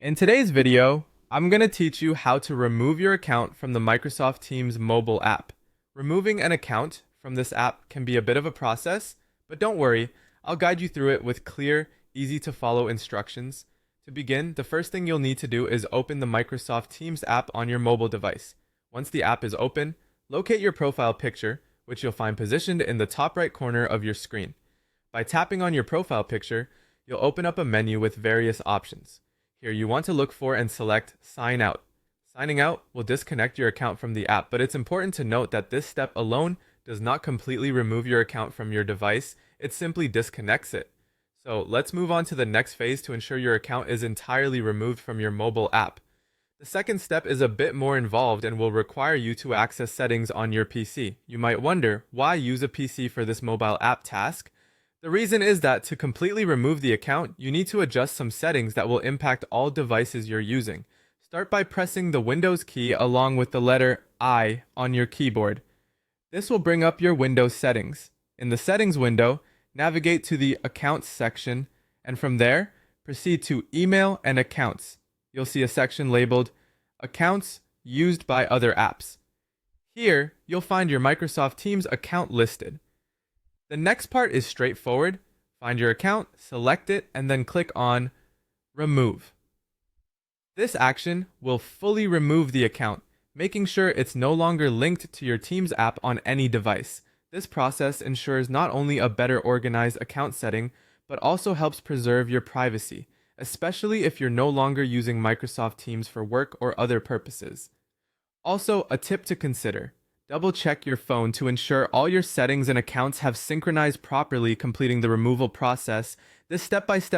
In today's video, I'm going to teach you how to remove your account from the Microsoft Teams mobile app. Removing an account from this app can be a bit of a process, but don't worry, I'll guide you through it with clear, easy to follow instructions. To begin, the first thing you'll need to do is open the Microsoft Teams app on your mobile device. Once the app is open, locate your profile picture, which you'll find positioned in the top right corner of your screen. By tapping on your profile picture, you'll open up a menu with various options. Here you want to look for and select Sign Out. Signing out will disconnect your account from the app, but it's important to note that this step alone does not completely remove your account from your device, it simply disconnects it. So let's move on to the next phase to ensure your account is entirely removed from your mobile app. The second step is a bit more involved and will require you to access settings on your PC. You might wonder, why use a PC for this mobile app task? The reason is that to completely remove the account, you need to adjust some settings that will impact all devices you're using. Start by pressing the Windows key along with the letter I on your keyboard. This will bring up your Windows settings. In the settings window, navigate to the Accounts section, and from there, proceed to Email and Accounts. You'll see a section labeled Accounts Used by Other Apps. Here, you'll find your Microsoft Teams account listed. The next part is straightforward. Find your account, select it, and then click on Remove. This action will fully remove the account, making sure it's no longer linked to your Teams app on any device. This process ensures not only a better organized account setting, but also helps preserve your privacy, especially if you're no longer using Microsoft Teams for work or other purposes. Also, a tip to consider. Double-check your phone to ensure all your settings and accounts have synchronized properly completing the removal process. This step-by-step